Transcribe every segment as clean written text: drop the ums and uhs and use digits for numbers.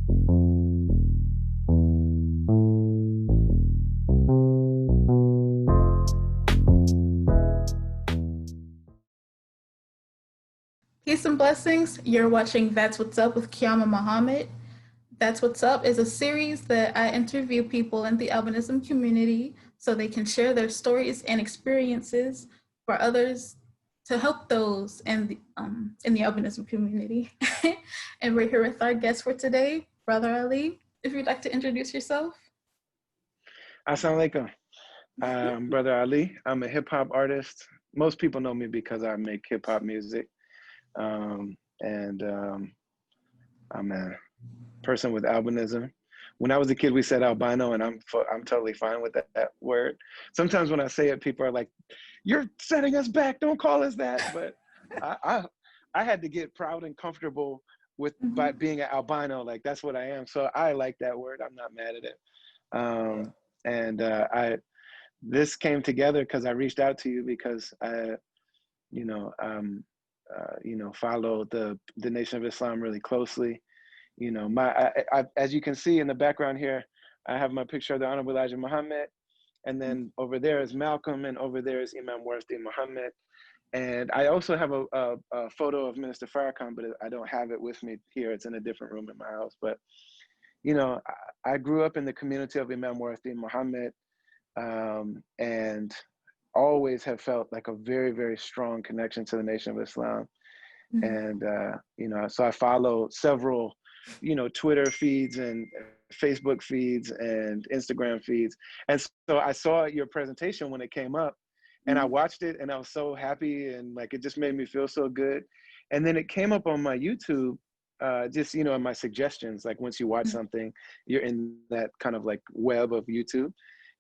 Peace and blessings. You're watching That's What's Up with Qiyamah Muhammad. That's What's Up is a series that I interview people in the albinism community so they can share their stories and experiences for others to help those in the albinism community. And we're here with our guest for today, Brother Ali. If you'd like to introduce yourself. Assalamu alaikum. Brother Ali. I'm a hip hop artist. Most people know me because I make hip hop music. I'm a person with albinism. When I was a kid, we said albino, and I'm totally fine with that word. Sometimes when I say it, people are like, "You're setting us back. Don't call us that." But I had to get proud and comfortable with by being an albino. Like, that's what I am. So I like that word. I'm not mad at it. This came together because I reached out to you because I follow the Nation of Islam really closely. As you can see in the background here, I have my picture of the Honorable Elijah Muhammad, and then over there is Malcolm, and over there is Imam Warthi Muhammad. And I also have a photo of Minister Farrakhan, but I don't have it with me here. It's in a different room in my house. But, I grew up in the community of Imam Warthi Muhammad, and always have felt like a very, very strong connection to the Nation of Islam. And, so I follow several, Twitter feeds and Facebook feeds and Instagram feeds. And so I saw your presentation when it came up, and I watched it, and I was so happy, and like, it just made me feel so good. And then it came up on my YouTube, just, in my suggestions, like once you watch something, you're in that kind of like web of YouTube.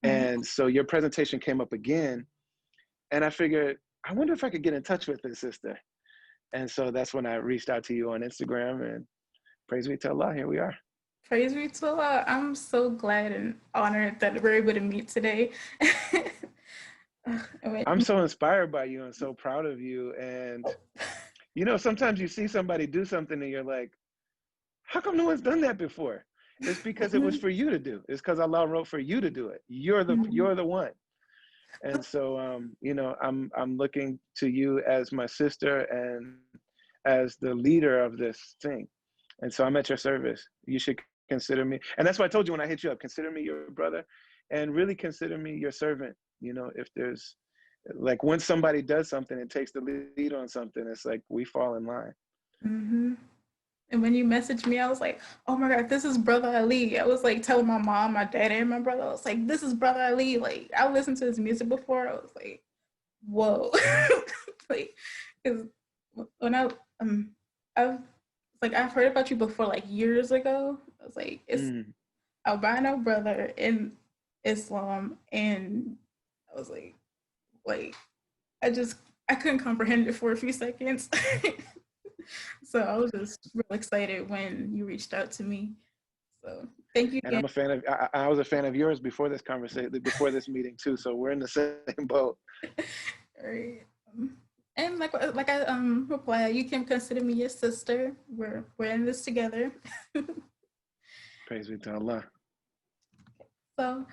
And so your presentation came up again, and I figured, I wonder if I could get in touch with this sister. And so that's when I reached out to you on Instagram, and praise be to Allah, here we are. Praise be to Allah. I'm so glad and honored that we're able to meet today. I'm so inspired by you and so proud of you. And, sometimes you see somebody do something and you're like, how come no one's done that before? It's because it was for you to do. It's because Allah wrote for you to do it. You're the one. And so, I'm looking to you as my sister and as the leader of this thing. And so I'm at your service. You should consider me. And that's why I told you when I hit you up, consider me your brother, and really consider me your servant. If there's, like, when somebody does something and takes the lead on something, it's like we fall in line. And when you messaged me, I was like, oh my God, this is Brother Ali. I was like telling my mom, my dad, and my brother, I was like, this is Brother Ali. Like, I listened to his music before. I was like, whoa. Like, because when I've heard about you before, like years ago. I was like, it's albino brother in Islam. And I was like, I couldn't comprehend it for a few seconds. So I was just real excited when you reached out to me. So thank you again. And I'm a fan of, I was a fan of yours before this conversation, before this meeting too. So we're in the same boat. All right. And like I replied, you can consider me your sister. We're in this together. Praise be to Allah. So,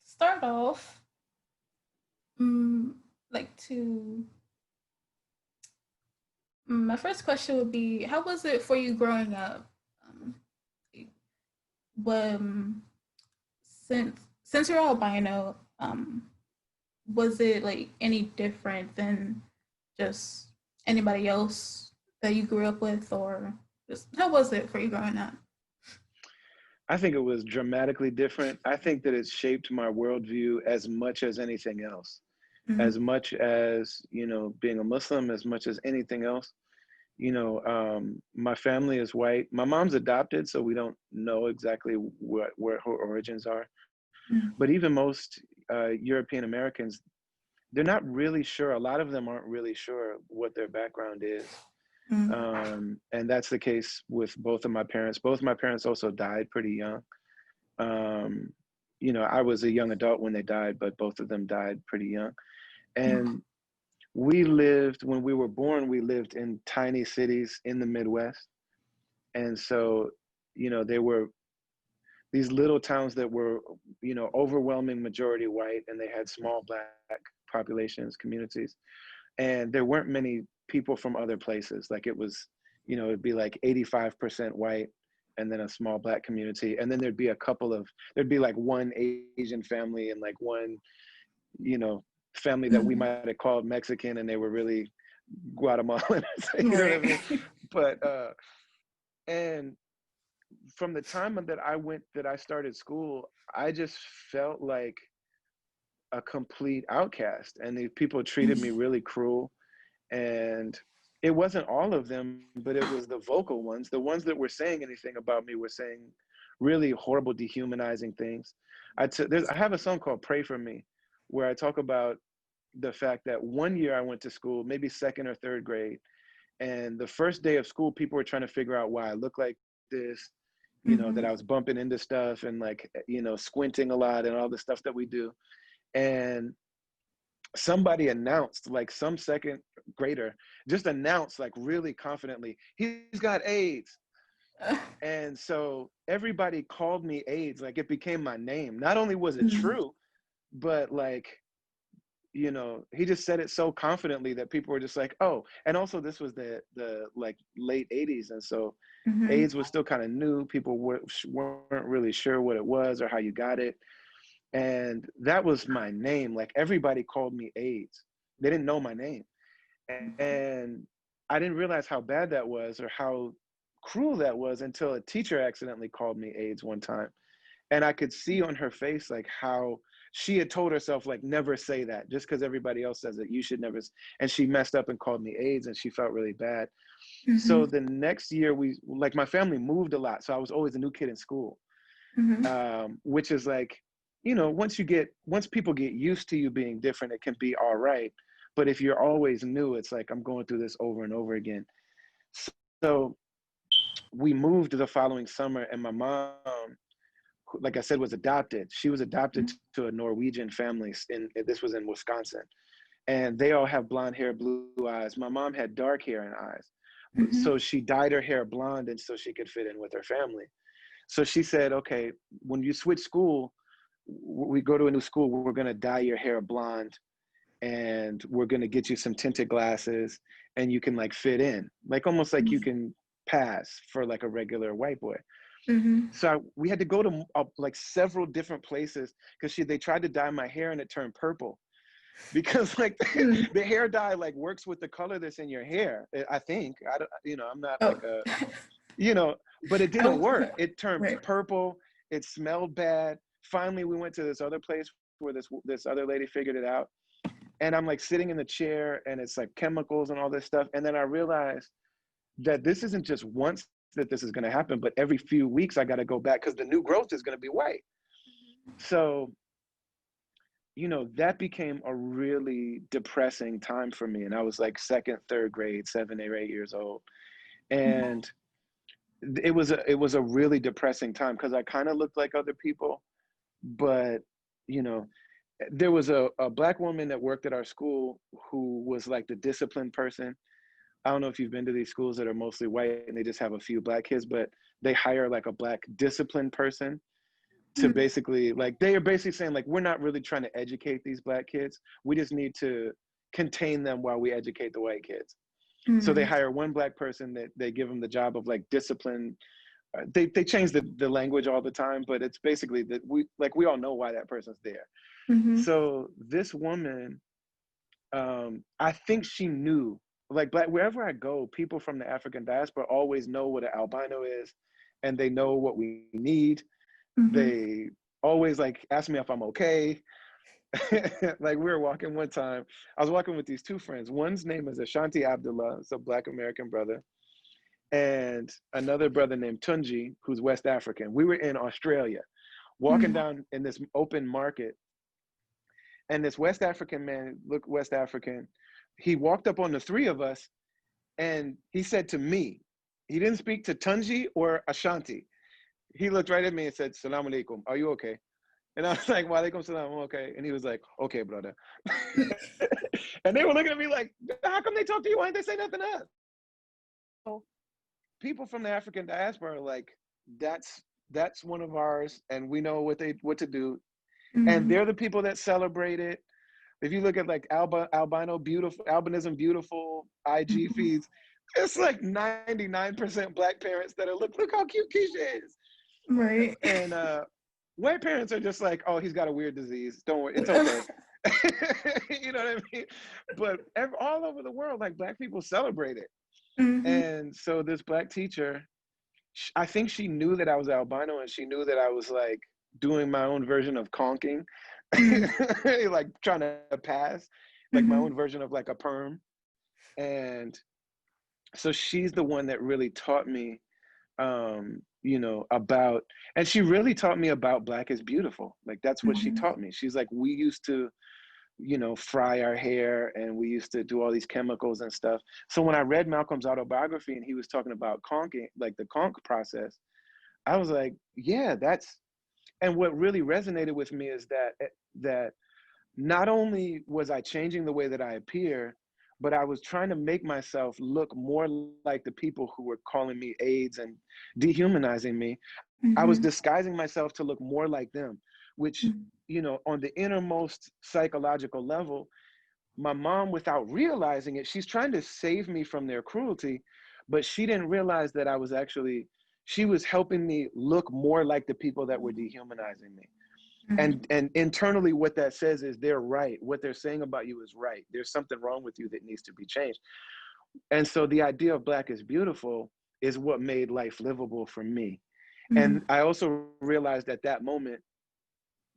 start off, my first question would be, how was it for you growing up? Since you're albino, was it like any different than just anybody else that you grew up with, or just how was it for you growing up? I think it was dramatically different. I think that it shaped my worldview as much as anything else. As much as, being a Muslim, as much as anything else. My family is white. My mom's adopted, so we don't know exactly where her origins are. But even most European Americans, they're not really sure. A lot of them aren't really sure what their background is. And that's the case with both of my parents. Both my parents also died pretty young. I was a young adult when they died, but both of them died pretty young. And when we were born, we lived in tiny cities in the Midwest. And so, there were these little towns that were, overwhelming majority white, and they had small black populations, communities. And there weren't many people from other places. Like it was, it'd be like 85% white, and then a small black community. And then there'd be like one Asian family and like one, family that we might have called Mexican, and they were really Guatemalan. You know what I mean? But, and from the time that I started school, I just felt like a complete outcast, and these people treated me really cruel. And it wasn't all of them, but it was the vocal ones. The ones that were saying anything about me were saying really horrible, dehumanizing things. I have a song called Pray For Me, where I talk about the fact that one year I went to school, maybe second or third grade, and the first day of school, people were trying to figure out why I look like this, that I was bumping into stuff and like, squinting a lot and all the stuff that we do. And somebody announced, like some second grader just announced like really confidently, he's got AIDS. And so everybody called me AIDS, like it became my name. Not only was it true, but like, he just said it so confidently that people were just like, oh. And also this was the like late 80s, and so AIDS was still kind of new. People weren't really sure what it was or how you got it. And that was my name. Like everybody called me AIDS. They didn't know my name. And I didn't realize how bad that was or how cruel that was until a teacher accidentally called me AIDS one time. And I could see on her face like how she had told herself like, never say that, just because everybody else says it, you should never. And she messed up and called me AIDS, and she felt really bad. So the next year my family moved a lot. So I was always a new kid in school, which is like, once people get used to you being different, it can be all right. But if you're always new, it's like, I'm going through this over and over again. So we moved the following summer, and my mom, like I said, was adopted. She was adopted to a Norwegian family, this was in Wisconsin. And they all have blonde hair, blue eyes. My mom had dark hair and eyes. So she dyed her hair blonde, and so she could fit in with her family. So she said, okay, when you switch school, we go to a new school, we're gonna dye your hair blonde, and we're gonna get you some tinted glasses, and you can like fit in, like almost like you can pass for like a regular white boy. So we had to go to like several different places because they tried to dye my hair and it turned purple, because like the hair dye like works with the color that's in your hair. I think I don't, I'm not like a, but it didn't work. It turned purple. It smelled bad. Finally, we went to this other place where this other lady figured it out. And I'm like sitting in the chair, and it's like chemicals and all this stuff. And then I realized that this isn't just once that this is going to happen, but every few weeks I got to go back because the new growth is going to be white. So, that became a really depressing time for me. And I was like second, third grade, 7 or 8 years old. And it was a really depressing time because I kind of looked like other people, but, there was a Black woman that worked at our school who was like the disciplined person. I don't know if you've been to these schools that are mostly white and they just have a few Black kids, but they hire like a Black disciplined person to basically, like, they are basically saying like, we're not really trying to educate these Black kids. We just need to contain them while we educate the white kids. So they hire one Black person that they give them the job of like discipline. They change the language all the time, but it's basically that we all know why that person's there. So this woman, I think she knew, like, wherever I go, people from the African diaspora always know what an albino is, and they know what we need. They always like ask me if I'm okay. Like we were walking one time, I was walking with these two friends. One's name is Ashanti Abdullah, it's a Black American brother, and another brother named Tunji, who's West African. We were in Australia, walking down in this open market, and this West African man, looked West African, he walked up on the three of us, and he said to me, he didn't speak to Tunji or Ashanti. He looked right at me and said, "Salam alaikum, are you okay?" And I was like, "Wa alaikum salam, I'm okay." And he was like, "Okay, brother." And they were looking at me like, "How come they talk to you? Why didn't they say nothing to us?" people from the African diaspora are like, that's one of ours, and we know what to do. And Mm-hmm. they're the people that celebrate it. If you look at like albino beautiful, albinism beautiful IG Mm-hmm. feeds, it's like 99% black parents that are look how cute Keisha is. Right. And white parents are just like, oh, he's got a weird disease. Don't worry, it's okay. You know what I mean? But all over the world, like black people celebrate it. Mm-hmm. And so this black teacher, I think she knew that I was albino, and she knew that I was like doing my own version of conking, like trying to pass, like my Mm-hmm. own version of like a perm. And so she's the one that really taught me, about, and she really taught me about Black is beautiful. Like that's what she Mm-hmm. taught me. She's like, we used to, fry our hair, and we used to do all these chemicals and stuff. So when I read Malcolm's autobiography and he was talking about conking, like the conk process, I was like, yeah, and what really resonated with me is that not only was I changing the way that I appear, but I was trying to make myself look more like the people who were calling me AIDS and dehumanizing me. I was Mm-hmm. disguising myself to look more like them, which, on the innermost psychological level, my mom, without realizing it, she's trying to save me from their cruelty, but she didn't realize that she was helping me look more like the people that were dehumanizing me. And internally, what that says is they're right. What they're saying about you is right. There's something wrong with you that needs to be changed. And so the idea of Black is beautiful is what made life livable for me. Mm-hmm. And I also realized at that moment,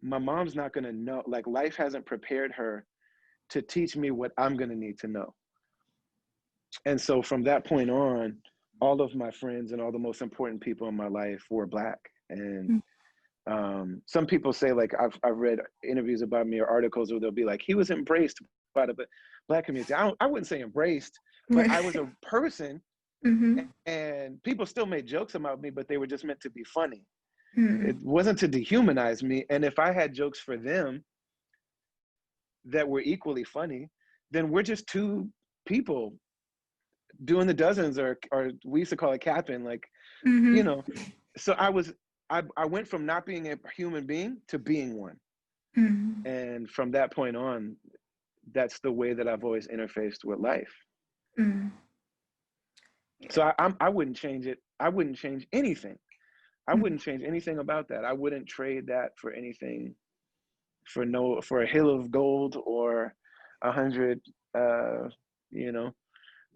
my mom's not going to know, like life hasn't prepared her to teach me what I'm going to need to know. And so from that point on, all of my friends and all the most important people in my life were Black. And some people say, like, I've read interviews about me or articles where they'll be like, he was embraced by the Black community. I wouldn't say embraced, but I was Right. a person, Mm-hmm. and people still made jokes about me, but they were just meant to be funny. Mm-hmm. It wasn't to dehumanize me. And if I had jokes for them that were equally funny, then we're just two people doing the dozens, or we used to call it capping, like, you Mm-hmm. know. So I went from not being a human being to being one. Mm-hmm. And from that point on, that's the way that I've always interfaced with life. Mm-hmm. So Yeah. I wouldn't change it. I wouldn't change anything. I Mm-hmm. wouldn't change anything about that. I wouldn't trade that for anything, for a hill of gold or 100, uh, you know,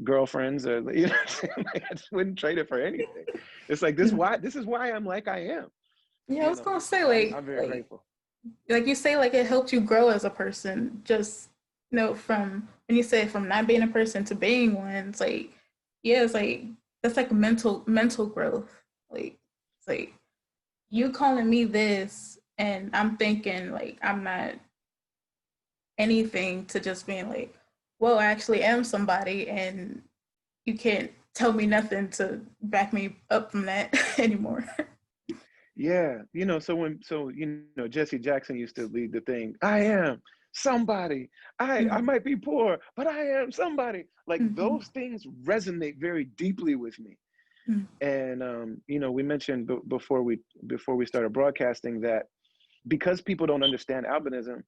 girlfriends, or like, I just wouldn't trade it for anything. It's like this is why I'm like I am. Yeah, I was gonna say So I'm very like grateful. like you say, like it helped you grow as a person. Just from when you say from not being a person to being one, it's like yeah, it's like that's like mental growth. Like it's like you calling me this, and I'm thinking like I'm not anything to just being like, well, I actually am somebody, and you can't tell me nothing to back me up from that anymore. Yeah, Jesse Jackson used to lead the thing. I am somebody. I Mm-hmm. might be poor, but I am somebody. Like Mm-hmm. those things resonate very deeply with me. And we mentioned before we started broadcasting that because people don't understand albinism,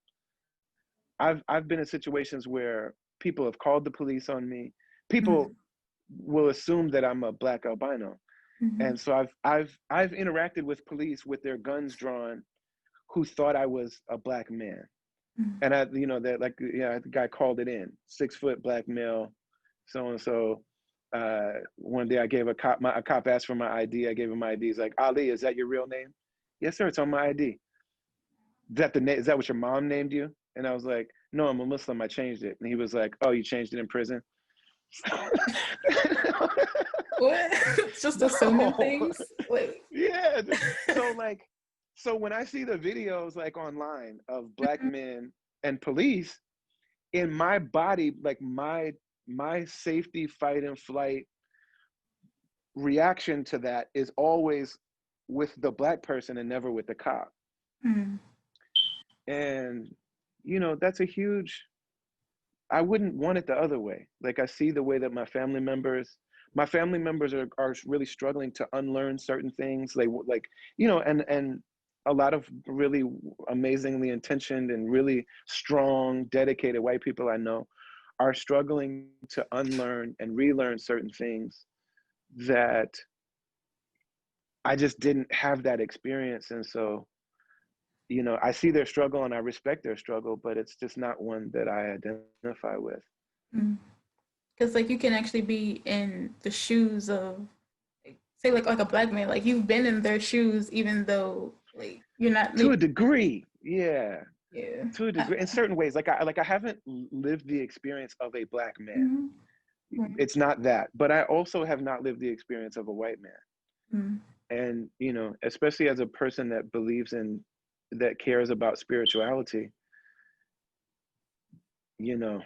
I've been in situations where people have called the police on me. People will assume that I'm a Black albino. Mm-hmm. And so I've interacted with police with their guns drawn who thought I was a Black man. And that, like, the guy called it in, 6-foot Black male, so and so. One day I gave a cop asked for my ID. I gave him my ID. He's like, Ali, is that your real name? Yes, sir. It's on my ID. Is that what your mom named you? And I was like, no, I'm a Muslim. I changed it. And he was like, oh, you changed it in prison? What? Just assuming No. things? Like Yeah. So when I see the videos like online of Black men and police, in my body, like my safety, fight and flight reaction to that is always with the Black person and never with the cop. mm, And that's a huge, I wouldn't want it the other way. Like I see the way that my family members, my family members are really struggling to unlearn certain things. They like, you know, and a lot of really amazingly intentioned and really strong, dedicated white people I know are struggling to unlearn and relearn certain things that I just didn't have that experience. And so, you know, I see their struggle and I respect their struggle, but it's just not one that I identify with. Because like you can actually be in the shoes of, like, say like a black man, like you've been in their shoes, even though like you're not. To a degree, yeah. Yeah. To a degree, in certain ways, like I haven't lived the experience of a black man. Right. It's not that, but I also have not lived the experience of a white man. Mm. And you know, especially as a person that believes in, that cares about spirituality, you know,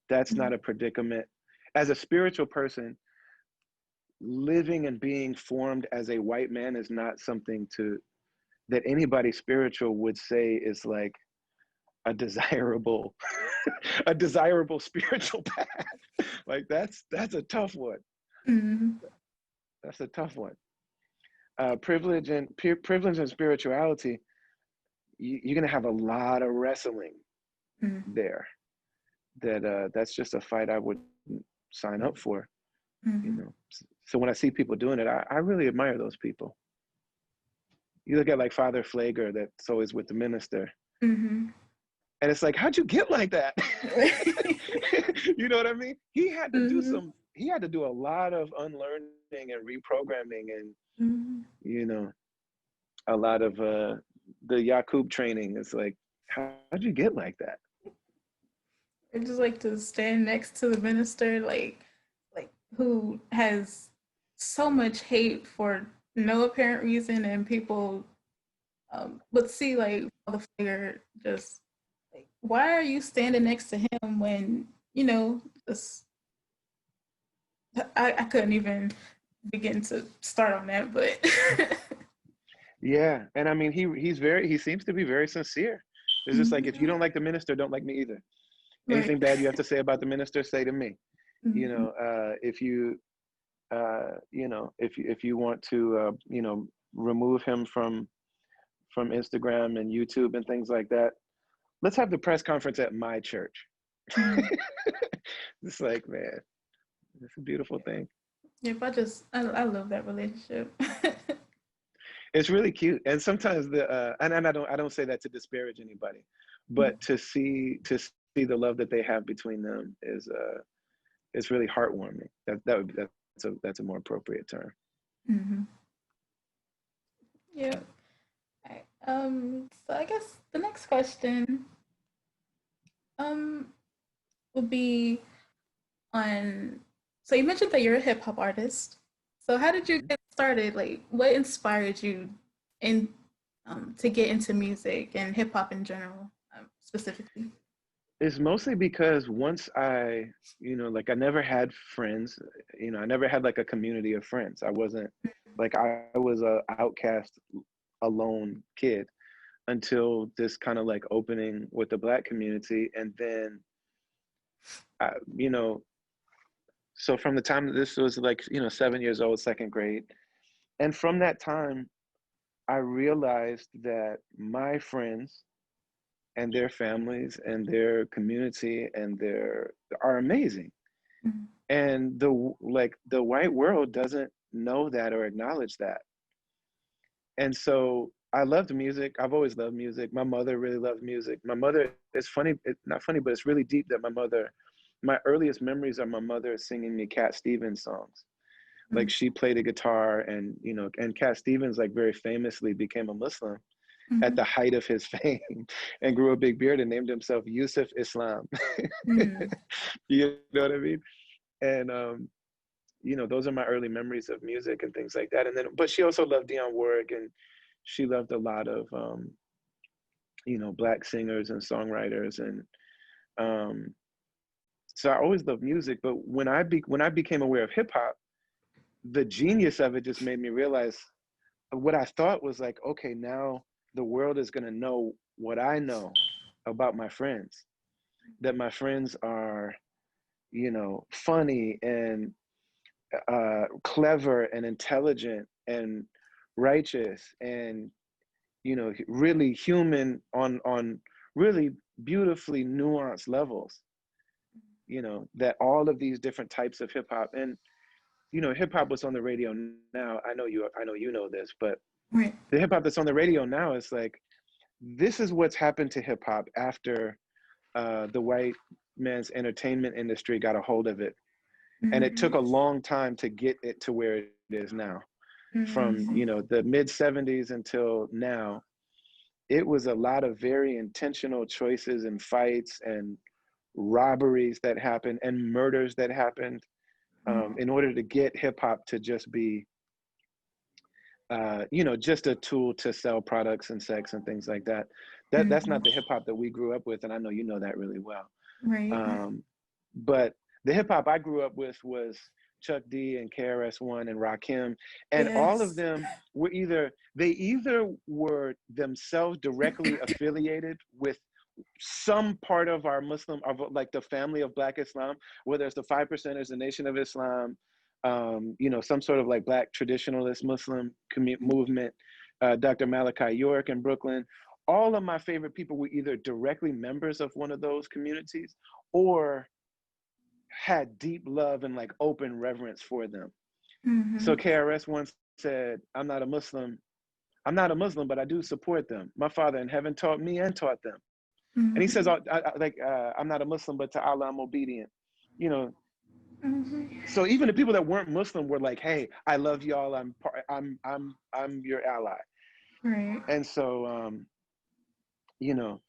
that's not a predicament. As a spiritual person, living and being formed as a white man is not something to that anybody spiritual would say is like a desirable a desirable spiritual path. Like that's a tough one. That's a tough one. Privilege and spirituality, you're gonna have a lot of wrestling there. That's just a fight I wouldn't sign up for. You know, so when I see people doing it, I really admire those people. You look at like Father Flager, that's always with the minister, and it's like, how'd you get like that? You know what I mean? He had to do a lot of unlearning and reprogramming, and you know, a lot of the Yakub training. It's like, how'd you get like that? I just like to stand next to the minister, like who has so much hate for no apparent reason, and people would see like the figure just like, why are you standing next to him when you know just I couldn't even begin to start on that, but Yeah, and I mean, he seems to be very sincere. It's just like, if you don't like the minister, don't like me either. right. Anything bad you have to say about the minister, say to me. You know, if you if you want to you know, remove him from Instagram and YouTube and things like that, let's have the press conference at my church. It's like, man, it's a beautiful thing. If I love that relationship. It's really cute, and sometimes and I don't say that to disparage anybody, but to see the love that they have between them is it's really heartwarming. That's a more appropriate term. Yeah. Right. So I guess the next question um would be on, so you mentioned that you're a hip hop artist. So how did you get started? Like what inspired you in to get into music and hip hop in general, specifically? It's mostly because once I, you know, like I never had friends, you know, I never had like a community of friends. I wasn't like, I was a outcast, alone kid until this kind of like opening with the Black community. And then, you know, so from the time that this was like, you know, 7 years old, second grade. And from that time, I realized that my friends and their families and their community and their are amazing. And the white world doesn't know that or acknowledge that. And so I loved music. I've always loved music. My mother really loved music. My mother, it's funny, it's not funny, but it's really deep that my earliest memories are my mother singing me Cat Stevens songs. Like she played a guitar, and you know, and Cat Stevens like very famously became a Muslim at the height of his fame and grew a big beard and named himself Yusuf Islam. You know what I mean? And you know, those are my early memories of music and things like that. And then, but she also loved Dionne Warwick, and she loved a lot of you know, Black singers and songwriters. And so I always loved music. But when I became aware of hip hop, the genius of it just made me realize what I thought was like, okay, now the world is gonna know what I know about my friends, that my friends are, you know, funny and clever and intelligent and righteous and, you know, really human on really beautifully nuanced levels, you know, that all of these different types of hip hop. And, you know, hip hop was on the radio now. I know you know this, but Right. the hip hop that's on the radio now is like, this is what's happened to hip hop after the white man's entertainment industry got a hold of it. And it took a long time to get it to where it is now. From, you know, the mid 70s until now, it was a lot of very intentional choices and fights and robberies that happened and murders that happened in order to get hip hop to just be, you know, just a tool to sell products and sex and things like that. That's not the hip hop that we grew up with, and I know you know that really well. Right. But the hip hop I grew up with was Chuck D and KRS-One and Rakim, and all of Yes. them were either were themselves directly affiliated with some part of our Muslim, of like the family of Black Islam, whether it's the 5%ers, the Nation of Islam, you know, some sort of like Black traditionalist Muslim movement, Dr. Malachi York in Brooklyn. All of my favorite people were either directly members of one of those communities or had deep love and like open reverence for them. So KRS once said, I'm not a Muslim, but I do support them. My Father in heaven taught me and taught them. And he says, I'm not a Muslim, but to Allah I'm obedient. You know, so even the people that weren't Muslim were like, hey, I love y'all. I'm your ally. Right. And so, you know,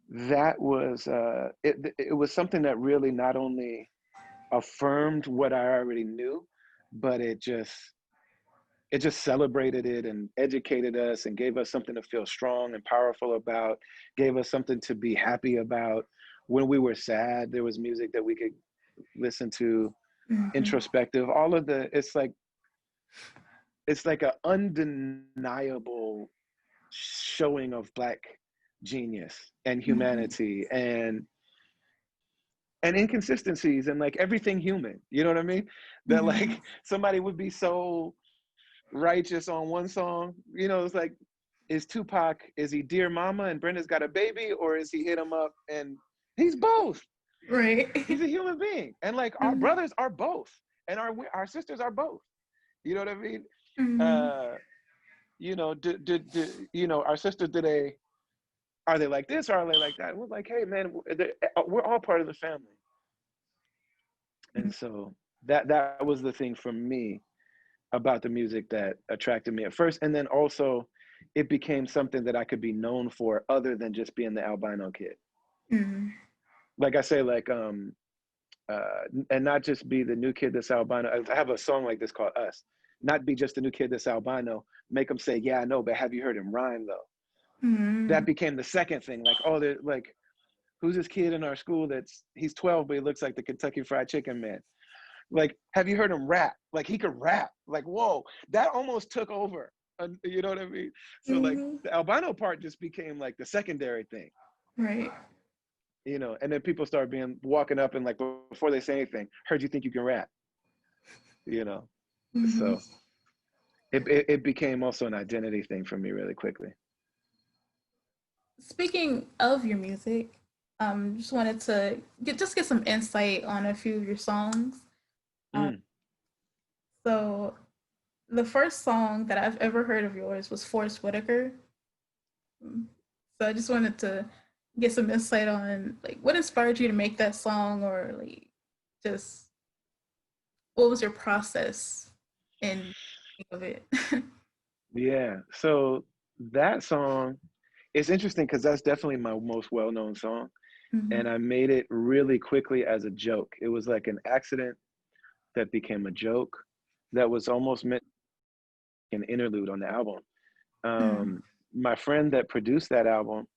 that was, it was something that really not only affirmed what I already knew, but it just celebrated it and educated us and gave us something to feel strong and powerful about, gave us something to be happy about. When we were sad, there was music that we could listen to, introspective, all of the, it's like an undeniable showing of Black genius and humanity and inconsistencies and like everything human, you know what I mean? That like somebody would be so righteous on one song, you know, it's like, is Tupac, is he Dear Mama and Brenda's Got a Baby, or is he Hit 'Em Up? And he's both. Right. He's a human being. And like our brothers are both, and our sisters are both. You know what I mean? You know, you know, our sisters, are they like this or are they like that? We're like, hey man, we're all part of the family. And so that was the thing for me about the music that attracted me at first. And then also it became something that I could be known for other than just being the albino kid. Like I say, like, and not just be the new kid that's albino. I have a song like this called Us. Not be just the new kid that's albino, make them say, yeah, I know, but have you heard him rhyme though? That became the second thing. Like, oh, they're like, who's this kid in our school he's 12, but he looks like the Kentucky Fried Chicken man. Like, have you heard him rap? Like, he could rap. Like, whoa, that almost took over. You know what I mean? So like the albino part just became like the secondary thing. Right. You know, and then people start walking up and like, before they say anything, heard you think you can rap, you know? So it became also an identity thing for me really quickly. Speaking of your music, just wanted to get some insight on a few of your songs. So the first song that I've ever heard of yours was Forrest Whitaker. So I just wanted to get some insight on like what inspired you to make that song, or like just what was your process in of it? Yeah, so that song is interesting because that's definitely my most well-known song. And I made it really quickly as a joke. It was like an accident that became a joke that was almost meant an interlude on the album. My friend that produced that album,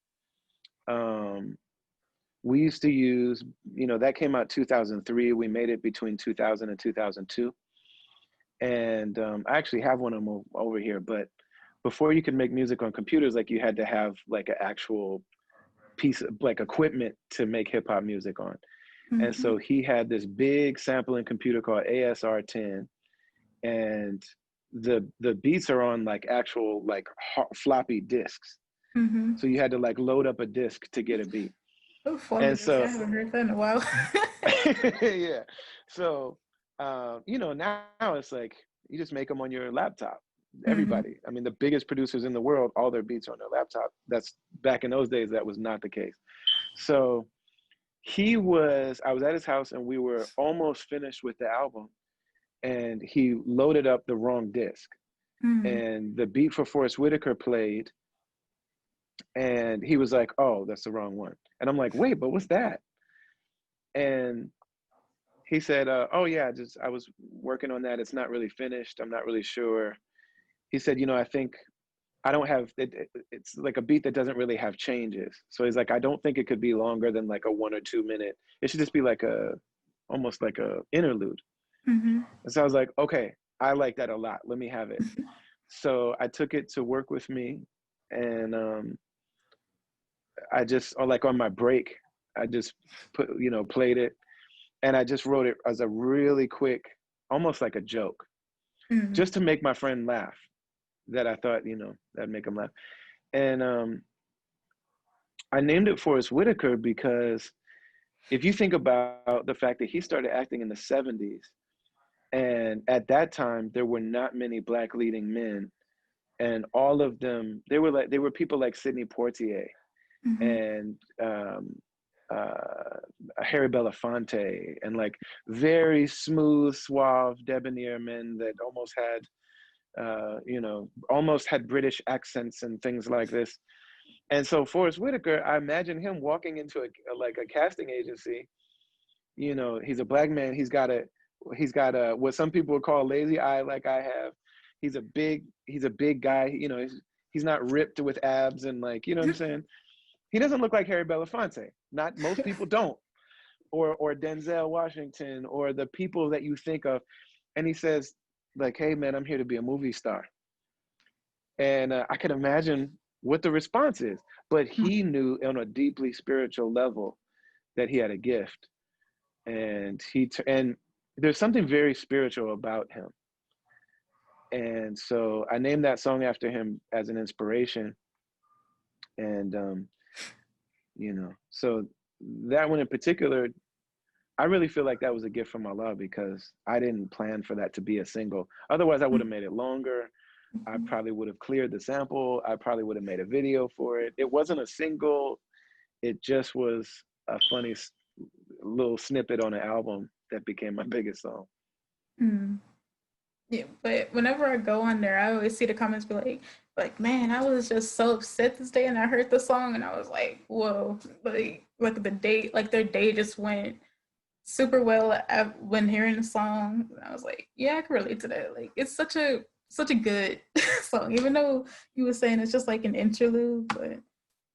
we used to use, you know, that came out 2003. We made it between 2000 and 2002. And I actually have one of them over here, but before you could make music on computers, like you had to have like an actual piece of like equipment to make hip hop music on. And so he had this big sampling computer called ASR-10. and the beats are on like actual like floppy disks. Mm-hmm. So you had to like load up a disk to get a beat. Oh, floppy And disk. I so haven't heard that in a while. yeah. So you know, now it's like you just make them on your laptop. Mm-hmm. Everybody. I mean, the biggest producers in the world, all their beats are on their laptop. That's back in those days, that was not the case. So I was at his house and we were almost finished with the album, and he loaded up the wrong disc. Mm-hmm. And the beat for Forest Whitaker played, and he was like, "Oh, that's the wrong one." And I'm like, "Wait, but what's that?" And he said, "Oh yeah, I was working on that. It's not really finished. I'm not really sure." He said, "You know, I think I don't have it's like a beat that doesn't really have changes. So he's like, I don't think it could be longer than like a 1 or 2 minute. It should just be like almost like a interlude." Mm-hmm. And so I was like, okay, I like that a lot. Let me have it. So I took it to work with me, and I just, or like on my break, I just played it, and I just wrote it as a really quick, almost like a joke, Mm-hmm. just to make my friend laugh. That I thought, that'd make him laugh. And I named it Forrest Whitaker because if you think about the fact that he started acting in the 70s, and at that time there were not many Black leading men, and all of them, they were people like Sidney Poitier Mm-hmm. and uh, Harry Belafonte, and like very smooth, suave, debonair men that almost had British accents and things like this. And so Forrest Whitaker, I imagine him walking into a casting agency. He's a Black man. He's got a what some people would call lazy eye, like I have. He's a big guy. He's not ripped with abs and like, what I'm saying. He doesn't look like Harry Belafonte. Not most people don't, or Denzel Washington, or the people that you think of. And he says, like, "Hey man, I'm here to be a movie star." And I can imagine what the response is. But he knew on a deeply spiritual level that he had a gift, and and there's something very spiritual about him. And so I named that song after him as an inspiration. And so that one in particular, I really feel like that was a gift from Allah, because I didn't plan for that to be a single. Otherwise, I would have made it longer. I probably would have cleared the sample. I probably would have made a video for it. It wasn't a single. It just was a funny little snippet on an album that became my biggest song. Mm-hmm. Yeah, but whenever I go on there, I always see the comments be like, man, I was just so upset this day, and I heard the song, and I was like, whoa, like the day, like their day just went super well when hearing the song. I was like, yeah, I can relate to that. Like, it's such a good song, even though you were saying it's just like an interlude, but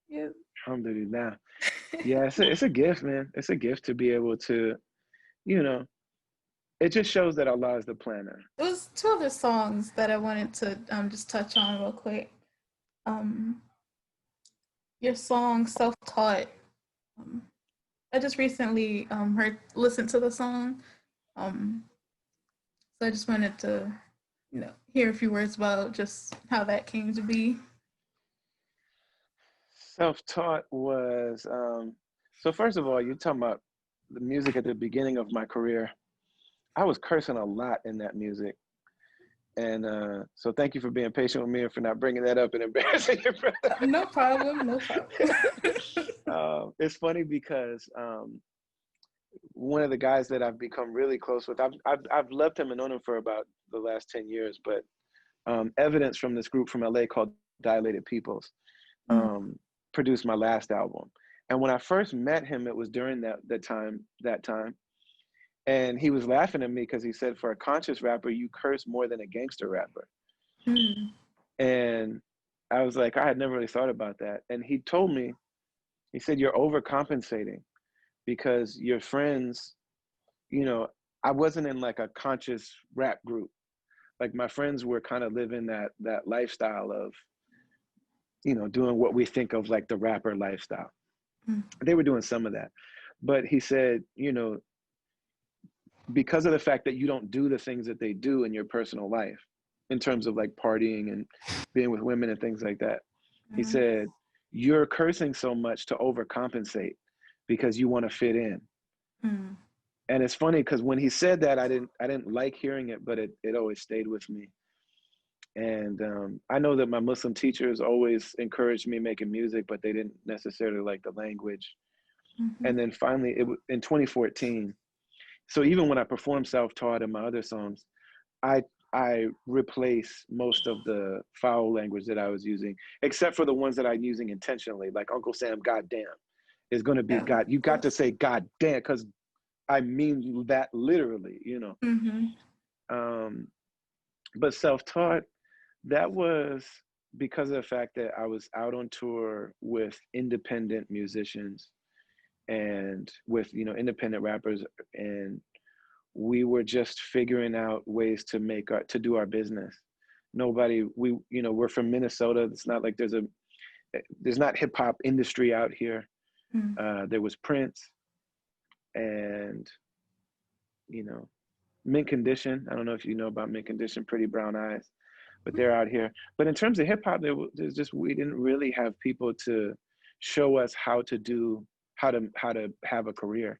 yeah. Alhamdulillah. Yeah, it's a gift, man. It's a gift to be able to, you know, it just shows that Allah is the planner. There was two other songs that I wanted to just touch on real quick. Um, your song "Self Taught." Um, I just recently listened to the song, um, so I just wanted to, hear a few words about just how that came to be. Self-taught was, so first of all, you're talking about the music at the beginning of my career. I was cursing a lot in that music. And so thank you for being patient with me and for not bringing that up and embarrassing your brother. No problem, no problem. It's funny because one of the guys that I've become really close with, I've loved him and known him for about the last 10 years, but Evidence from this group from LA called Dilated Peoples produced my last album. And when I first met him, it was during that time. And he was laughing at me because he said, for a conscious rapper, you curse more than a gangster rapper. Mm. And I was like, I had never really thought about that. And he told me, he said, you're overcompensating because your friends, I wasn't in like a conscious rap group. Like my friends were kind of living that lifestyle of, doing what we think of like the rapper lifestyle. They were doing some of that. But he said, because of the fact that you don't do the things that they do in your personal life, in terms of like partying and being with women and things like that. He said, you're cursing so much to overcompensate because you want to fit in. Mm. And it's funny because when he said that, I didn't like hearing it, but it always stayed with me. And I know that my Muslim teachers always encouraged me making music, but they didn't necessarily like the language. Mm-hmm. And then finally, in 2014, so even when I perform self-taught in my other songs, I replace most of the foul language that I was using, except for the ones that I'm using intentionally, like Uncle Sam, goddamn, is going to be Yeah, God. You of got to course. say goddamn because I mean that literally, you know. Mm-hmm. But self-taught, that was because of the fact that I was out on tour with independent musicians and with, you know, independent rappers, and we were just figuring out ways to to do our business. Nobody, you know, we're from Minnesota. It's not like there's not hip hop industry out here. Mm. There was Prince and, you know, Mint Condition. I don't know if you know about Mint Condition, Pretty Brown Eyes, but they're out here. But in terms of hip hop, there's just, we didn't really have people to show us how to have a career.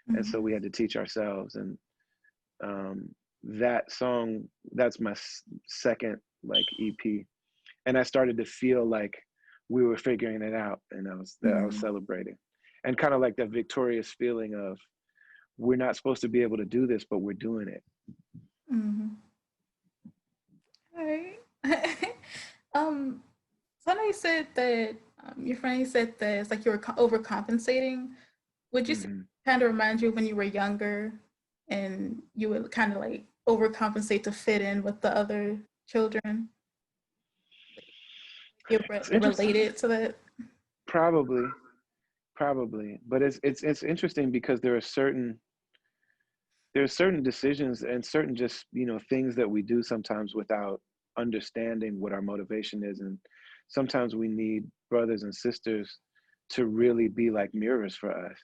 And so we Mm. had to teach ourselves. And that song, that's my second like EP. And I started to feel like we were figuring it out, and I was Mm. celebrating. And kind of like that victorious feeling of, we're not supposed to be able to do this, but we're doing it. Mm. All right. So I know you said that your friend, you said that it's like you were overcompensating. Would you say Mm-hmm. kind of remind you when you were younger and you would kind of like overcompensate to fit in with the other children? You It's interesting. related to that? Probably, probably, but it's interesting because there's certain decisions and certain just, you know, things that we do sometimes without understanding what our motivation is, and sometimes we need brothers and sisters to really be like mirrors for us,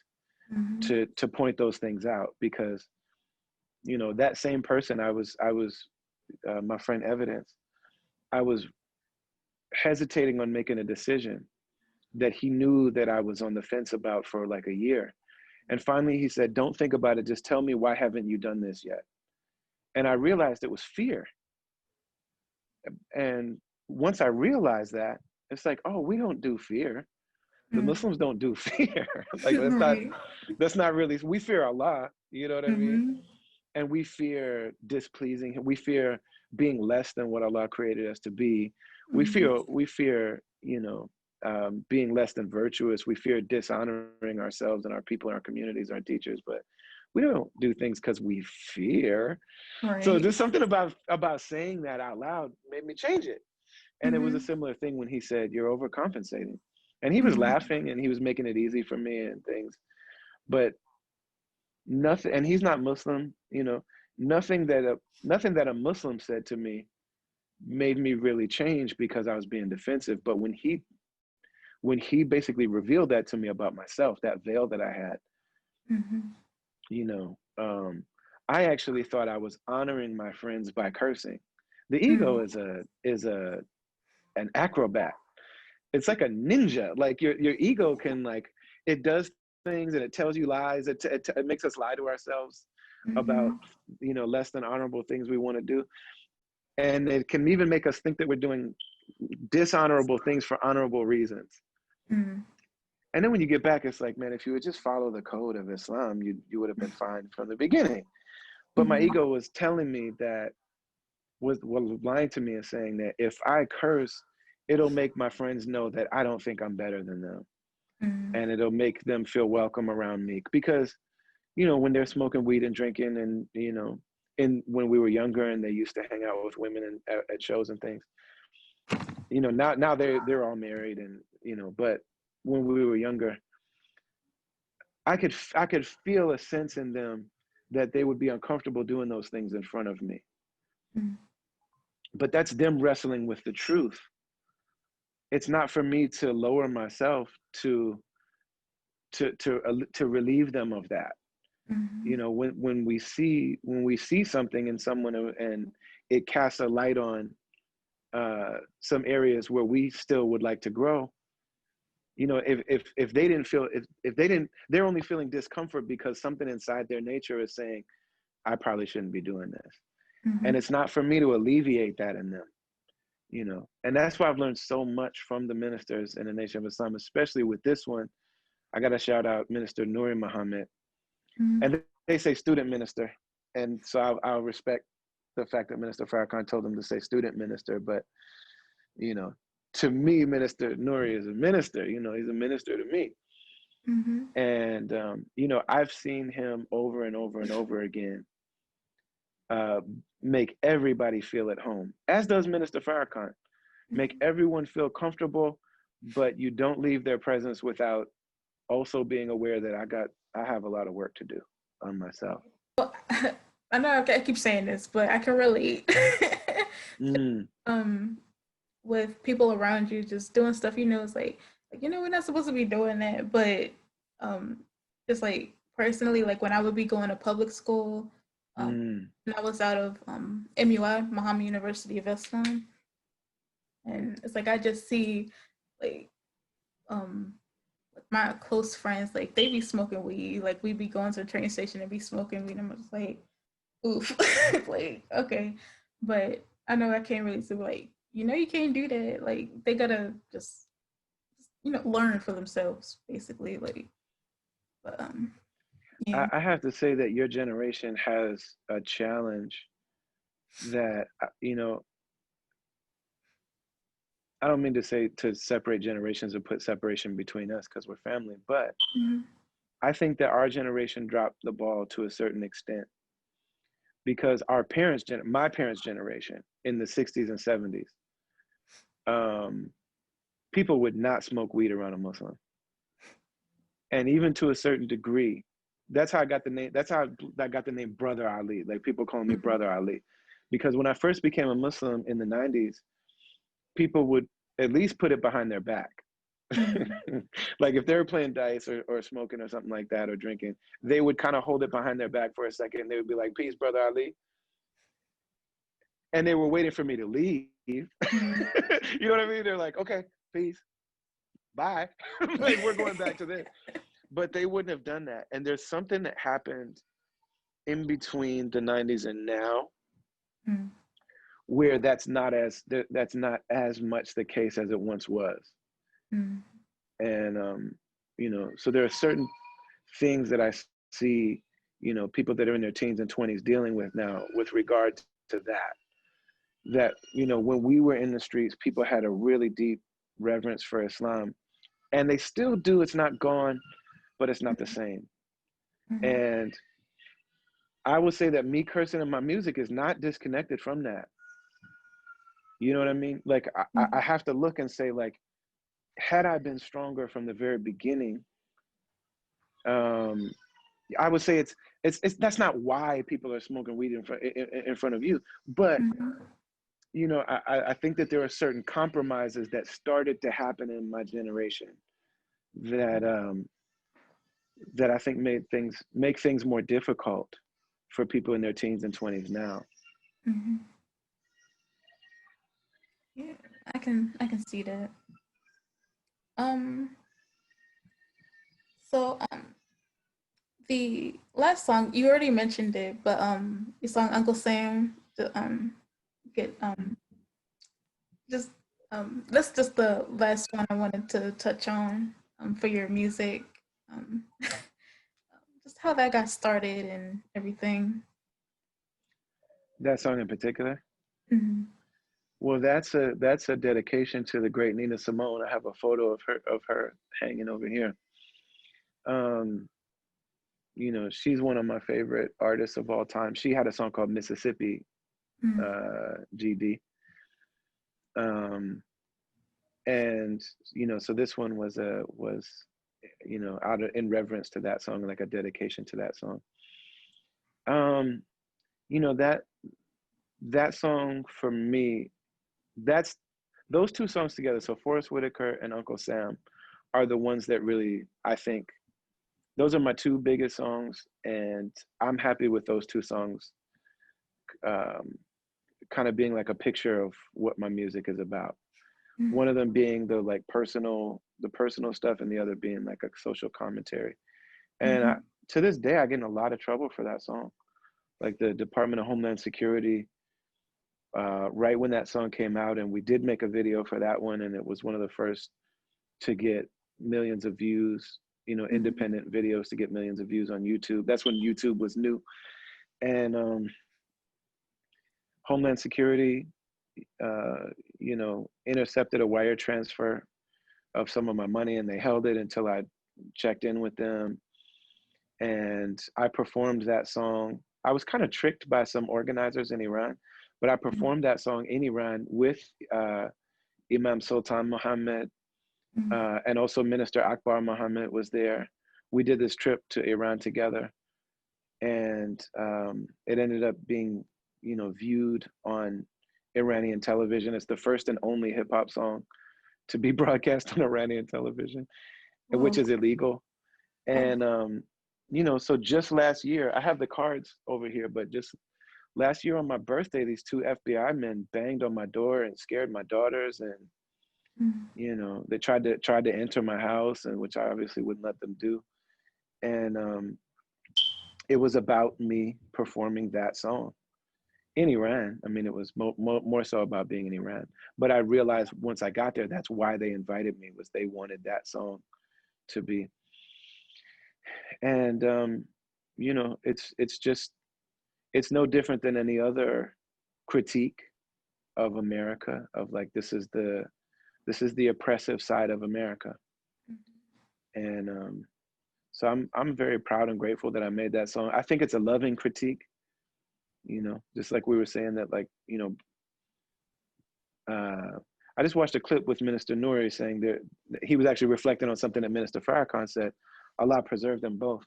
Mm-hmm. to point those things out. Because, you know, that same person, I was my friend Evidence, I was hesitating on making a decision that he knew that I was on the fence about for like a year. And finally he said, don't think about it, just tell me, why haven't you done this yet? And I realized it was fear. And once I realized that, it's like, oh, we don't do fear. The Mm. Muslims don't do fear. Like, Right. that's not really, we fear Allah, you know what I mean? Mm-hmm. And we fear displeasing him. We fear being less than what Allah created us to be. Mm-hmm. We fear, you know, being less than virtuous. We fear dishonoring ourselves and our people, our communities, our teachers. But we don't do things because we fear. So Right. just something about saying that out loud made me change it. And it was a Mm-hmm. similar thing when he said, you're overcompensating. And he was Mm-hmm. laughing and he was making it easy for me and things. But nothing, and he's not Muslim, you know, nothing that a Muslim said to me made me really change because I was being defensive. But when he basically revealed that to me about myself, that veil that I had, Mm-hmm. you know, I actually thought I was honoring my friends by cursing. The ego is an acrobat. It's like a ninja. Like your ego can, like, it does things and it tells you lies. It makes us lie to ourselves about, Mm-hmm. you know, less than honorable things we want to do. And it can even make us think that we're doing dishonorable things for honorable reasons. Mm-hmm. And then when you get back, it's like, man, if you would just follow the code of Islam, you would have been fine from the beginning. But my Mm-hmm. ego was telling me that, was lying to me and saying that if I curse, it'll make my friends know that I don't think I'm better than them. Mm-hmm. And it'll make them feel welcome around me. Because, you know, when they're smoking weed and drinking and, you know, when we were younger and they used to hang out with women and at shows and things, you know, now they're all married and, you know, but when we were younger, I could feel a sense in them that they would be uncomfortable doing those things in front of me. Mm-hmm. But that's them wrestling with the truth. It's not for me to lower myself to relieve them of that. Mm-hmm. You know, when we see something in someone and it casts a light on some areas where we still would like to grow. You know, if they didn't feel, if they didn't, they're only feeling discomfort because something inside their nature is saying, I probably shouldn't be doing this. Mm-hmm. And it's not for me to alleviate that in them, you know. And that's why I've learned so much from the ministers in the Nation of Islam, especially with this one. I got to shout out Minister Nuri Muhammad. Mm-hmm. And they say student minister. And so I'll respect the fact that Minister Farrakhan told them to say student minister. But, you know, to me, Minister Nuri is a minister. You know, he's a minister to me. Mm-hmm. And, you know, I've seen him over and over and over again make everybody feel at home, as does Minister Farrakhan. Make everyone feel comfortable, but you don't leave their presence without also being aware that I have a lot of work to do on myself. Well, I know I keep saying this, but I can relate. Mm, With people around you just doing stuff, you know, it's like you know, we're not supposed to be doing that. But just like personally, like when I would be going to public school, mm, and I was out of MUI, Muhammad University of Islam, and it's like I just see like um my close friends, like they be smoking weed, like we be going to the train station and be smoking weed, and I'm just like, oof. Like, okay. But I know I can't really say like, you know, you can't do that. Like they gotta just you know, learn for themselves, basically. Like, but yeah. I have to say that your generation has a challenge that, you know, I don't mean to say to separate generations or put separation between us because we're family, but Mm-hmm. I think that our generation dropped the ball to a certain extent because our parents, my parents' generation in the 60s and 70s, people would not smoke weed around a Muslim. And even to a certain degree, that's how I got the name. That's how I got the name Brother Ali. Like people calling me Brother Ali, because when I first became a Muslim in the 90s, people would at least put it behind their back. Mm-hmm. Like if they were playing dice or smoking or something like that or drinking, they would kind of hold it behind their back for a second. They would be like, "Peace, Brother Ali," and they were waiting for me to leave. You know what I mean? They're like, "Okay, peace, bye." Like we're going back to this. But they wouldn't have done that. And there's something that happened in between the 90s and now Mm-hmm. where that's not as much the case as it once was. Mm-hmm. And you know, so there are certain things that I see, you know, people that are in their teens and 20s dealing with now with regard to that, you know, when we were in the streets, people had a really deep reverence for Islam, and they still do. It's not gone, but it's not the same. Mm-hmm. And I would say that me cursing in my music is not disconnected from that. You know what I mean? Like I have to look and say, like, had I been stronger from the very beginning, I would say it's that's not why people are smoking weed in front of you. But Mm-hmm. you know, I think that there are certain compromises that started to happen in my generation that that I think make things more difficult for people in their teens and 20s now. Mm-hmm. Yeah, I can see that. Um, so the last song you already mentioned it, but your song Uncle Sam, the get just that's just the last one I wanted to touch on for your music. Um, just how that got started and everything. That song in particular. Mm-hmm. Well, that's a dedication to the great Nina Simone. I have a photo of her hanging over here. Um, you know, she's one of my favorite artists of all time. She had a song called Mississippi, Mm-hmm. GD. Um, and you know, so this one was you know, out of in reverence to that song, like a dedication to that song. Um, you know, that song for me, that's those two songs together. So Forrest Whitaker and Uncle Sam are the ones that really I think those are my two biggest songs, and I'm happy with those two songs. Kind of being like a picture of what my music is about. One of them being the like the personal stuff, and the other being like a social commentary. And to this day, I get in a lot of trouble for that song. Like the Department of Homeland Security, right when that song came out, and we did make a video for that one, and it was one of the first to get millions of views, you know, independent videos to get millions of views on YouTube. That's when YouTube was new. And Homeland Security, you know, intercepted a wire transfer of some of my money, and they held it until I checked in with them. And I performed that song. I was kind of tricked by some organizers in Iran, but I performed that song in Iran with Imam Sultan Muhammad, and also Minister Akbar Muhammad was there. We did this trip to Iran together, and it ended up being, you know, viewed on Iranian television. It's the first and only hip hop song to be broadcast on Iranian television, which is illegal. And you know, so just last year, I have the cards over here, but just last year on my birthday, these two FBI men banged on my door and scared my daughters, and you know, they tried to enter my house, and which I obviously wouldn't let them do. And it was about me performing that song in Iran. I mean, it was more so about being in Iran. But I realized once I got there, that's why they invited me, was they wanted that song to be. And you know, it's no different than any other critique of America, of like, this is the oppressive side of America. And so I'm very proud and grateful that I made that song. I think it's a loving critique, you know, just like we were saying that, like, you know, I just watched a clip with Minister Nouri saying that he was actually reflecting on something that Minister Farrakhan said. Allah preserve them both,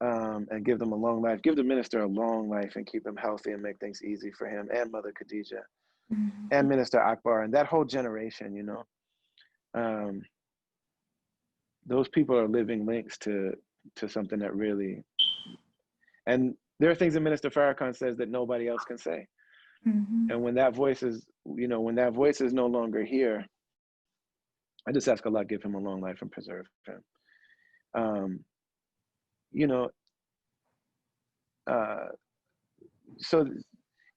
and give them a long life. Give the minister a long life and keep him healthy and make things easy for him, and Mother Khadija, and Minister Akbar, and that whole generation, you know. Those people are living links to something that really, and there are things that Minister Farrakhan says that nobody else can say. And when that voice is, you know, when that voice is no longer here, I just ask Allah, give him a long life and preserve him. You know, so,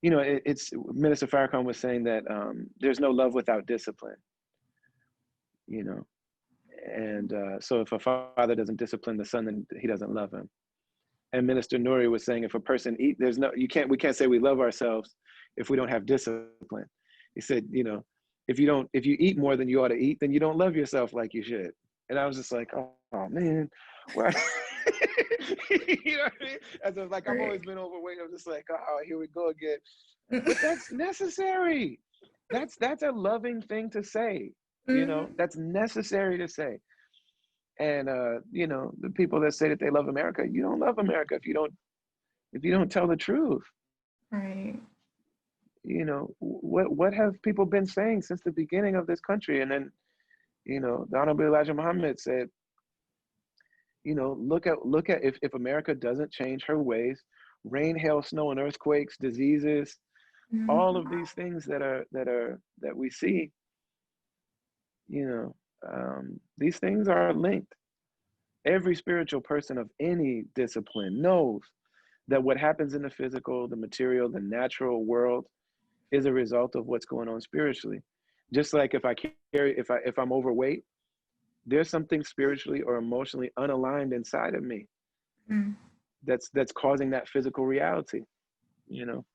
you know, it's Minister Farrakhan was saying that there's no love without discipline, you know. And so if a father doesn't discipline the son, then he doesn't love him. And Minister Nouri was saying, if a person we can't say we love ourselves if we don't have discipline. He said, you know, if you eat more than you ought to eat, then you don't love yourself like you should. And I was just like, oh man, why? You know what I mean? As if, like, I've always been overweight. I'm just like, oh, here we go again. But that's necessary. That's a loving thing to say. You know, that's necessary to say. And you know, the people that say that they love America, you don't love America if you don't tell the truth. Right. You know, what have people been saying since the beginning of this country? And then, you know, the Honorable Elijah Muhammad said, you know, look at if America doesn't change her ways, rain, hail, snow, and earthquakes, diseases, all of these things that we see, you know, these things are linked. Every spiritual person of any discipline knows that what happens in the physical, the material, the natural world is a result of what's going on spiritually. Just like if I'm overweight, there's something spiritually or emotionally unaligned inside of me that's causing that physical reality, you know.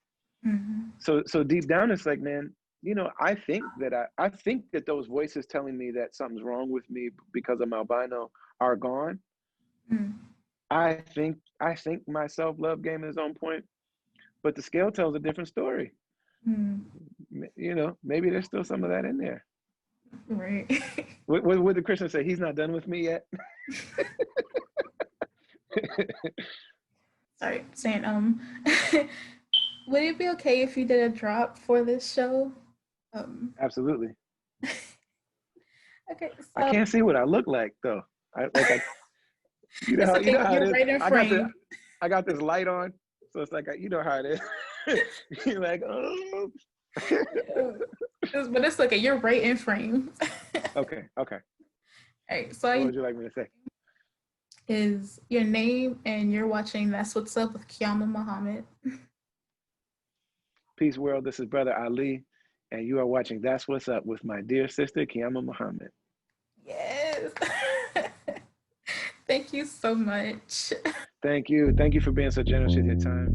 So deep down, it's like, man, you know, I think that those voices telling me that something's wrong with me because I'm albino are gone. I think my self-love game is on point, but the scale tells a different story. You know, maybe there's still some of that in there. Right. What would the Christian say? He's not done with me yet. Sorry, saying would it be okay if you did a drop for this show? Absolutely. Okay. So, I can't see what I look like though. It's You okay. know how it You're is. right in frame. I got this light on, so it's like you know how it is. You're like, oh. But it's okay. You're right in frame. Okay. Okay. All right. So What I would you like me to say? is your name, and you're watching That's What's Up with Qiyamah Muhammad. Peace, world. This is Brother Ali, and you are watching That's What's Up with my dear sister, Qiyamah Muhammad. Yes. Thank you so much. Thank you. Thank you for being so generous with your time.